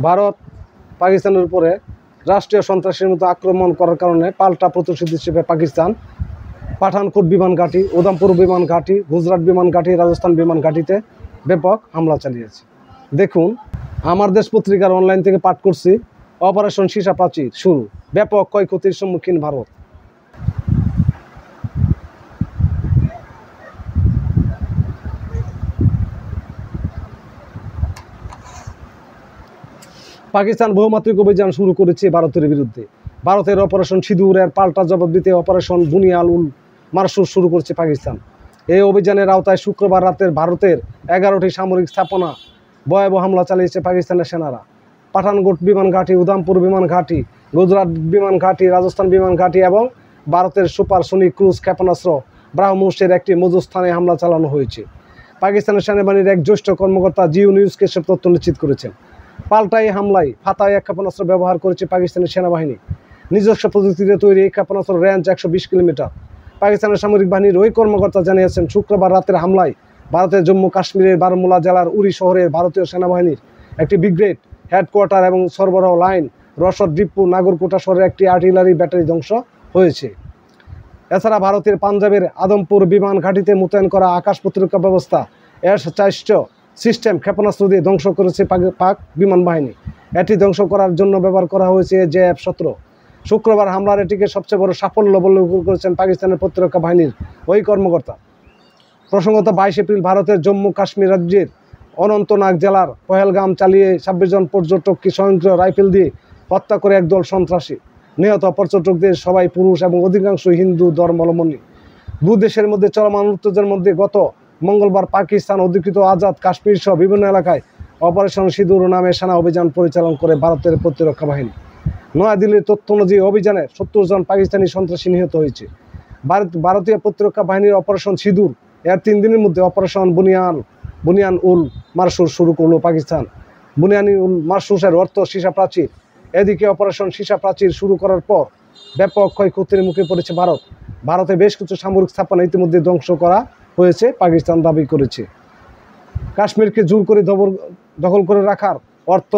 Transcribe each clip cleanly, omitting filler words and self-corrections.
ভারত পাকিস্তানের উপরে রাষ্ট্রীয় সন্ত্রাসের মতো আক্রমণ করার কারণে পাল্টা প্রতিশোধ হিসেবে পাকিস্তান পাঠানকোট বিমান ঘাঁটি, উধামপুর বিমান ঘাঁটি, গুজরাট বিমান ঘাঁটি, রাজস্থান বিমান ঘাঁটিতে ব্যাপক হামলা চালিয়েছে। দেখুন, আমার দেশ পত্রিকার অনলাইন থেকে পাঠ করছি, অপারেশন সীসা প্রাচীর শুরু, ব্যাপক ক্ষয়ক্ষতির সম্মুখীন ভারত। পাকিস্তান বহুমাত্রিক অভিযান শুরু করেছে ভারতের বিরুদ্ধে। ভারতের অপারেশন সিঁদুরের পাল্টা জবাব দিতে অপারেশন বুনিয়াল উল মারসুর শুরু করেছে পাকিস্তান। এই অভিযানের আওতায় শুক্রবার রাতে ভারতের 11টি সামরিক স্থাপনা ভয়াবহ হামলা চালিয়েছে পাকিস্তানের সেনারা। পাঠানকোট বিমান ঘাঁটি, উধামপুর বিমান ঘাঁটি, গুজরাট বিমান ঘাঁটি, রাজস্থান বিমান ঘাঁটি এবং ভারতের সুপারসনিক ক্রুজ ক্ষেপণাস্ত্র ব্রাহ্মসের একটি মজুদ স্থানে হামলা চালানো হয়েছে। পাকিস্তানের সেনাবাহিনীর এক জ্যেষ্ঠ কর্মকর্তা জিও নিউজকে সব তথ্য নিশ্চিত করেছেন। পাল্টা এই হামলায় ফাতায় এক ক্ষেপণাস্ত্র ব্যবহার করেছে পাকিস্তানের সেনাবাহিনী। নিজস্ব প্রযুক্তিতে তৈরি এই ক্ষেপণাস্ত্র রেঞ্জ 120 কিলোমিটার। পাকিস্তানের সামরিক বাহিনীর ওই কর্মকর্তা জানিয়েছেন, শুক্রবার রাতের হামলায় ভারতের জম্মু কাশ্মীরের বারামুল্লা জেলার উরি শহরের ভারতীয় সেনাবাহিনীর একটি ব্রিগেড, হেডকোয়ার্টার এবং সরবরাহ লাইন, রসদ ডিপো, নাগরকোটা শহরের একটি আর্টিলারি ব্যাটারি ধ্বংস হয়েছে। এছাড়া ভারতের পাঞ্জাবের আদমপুর বিমান ঘাঁটিতে মোতায়েন করা আকাশ প্রতিরক্ষা ব্যবস্থা S-400 সিস্টেম ক্ষেপণাস্ত্র দিয়ে ধ্বংস করেছে পাক বিমান বাহিনী। এটি ধ্বংস করার জন্য ব্যবহার করা হয়েছে JF-17। শুক্রবার হামলার এটিকে সবচেয়ে বড় সাফল্য বলে উল্লেখ করেছেন পাকিস্তানের প্রতিরক্ষা বাহিনীর ওই কর্মকর্তা। প্রসঙ্গত 22 এপ্রিল ভারতের জম্মু কাশ্মীর রাজ্যের অনন্তনাগ জেলার পহেলগাম চালিয়ে 26 জন পর্যটককে স্বয়ংক্রিয় রাইফেল দিয়ে হত্যা করে একদল সন্ত্রাসী। নিহত পর্যটকদের সবাই পুরুষ এবং অধিকাংশ হিন্দু ধর্মাবলম্বী। দুই দেশের মধ্যে চলমান উত্তেজনার মধ্যে গত মঙ্গলবার পাকিস্তান অধিকৃত আজাদ কাশ্মীর সহ বিভিন্ন এলাকায় অপারেশন সিঁদুর নামে সেনা অভিযান পরিচালনা করে ভারতের প্রতিরক্ষা বাহিনী। নয়াদিল্লির তথ্য অনুযায়ী অভিযানে 70 জন পাকিস্তানি সন্ত্রাসী নিহত হয়েছে। ভারতীয় প্রতিরক্ষা বাহিনীর অপারেশন সিঁদুর এর 3 দিনের মধ্যে অপারেশন বুনিয়ান উল মারসুর শুরু করল পাকিস্তান। বুনিয়ান উল মারসুরের অর্থ সীসা প্রাচীর। এদিকে অপারেশন সীসা প্রাচীর শুরু করার পর ব্যাপক ক্ষয়ক্ষতির মুখে পড়েছে ভারত। ভারতে বেশ কিছু সামরিক স্থাপনা ইতিমধ্যে ধ্বংস করা হয়েছে, পাকিস্তান দাবি করেছে। কাশ্মীরকে জোর করে দখল করে রাখার অর্থ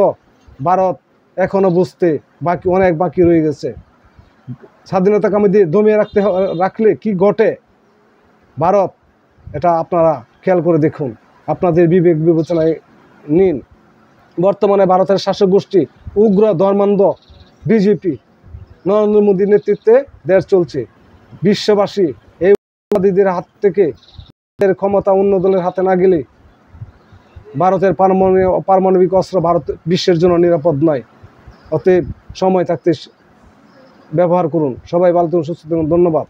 ভারত এখনও বুঝতে অনেক বাকি রয়ে গেছে। স্বাধীনতাকামীদের দমিয়ে রাখলে কি ঘটে ভারত, এটা আপনারা খেয়াল করে দেখুন, আপনাদের বিবেক বিবেচনায় নিন। বর্তমানে ভারতের শাসক গোষ্ঠী উগ্র ধর্মান্ধ বিজেপি নরেন্দ্র মোদীর নেতৃত্বে দেশ চলছে। বিশ্ববাসী এই উগ্রবাদীদের হাত থেকে ক্ষমতা অন্য দলের হাতে না গেলে ভারতের পারমাণবিক অস্ত্র ভারত বিশ্বের জন্য নিরাপদ নয়। অতএব সময় থাকতে ব্যবহার করুন। সবাই ভালো থাকুন, সুস্থ থাকুন। ধন্যবাদ।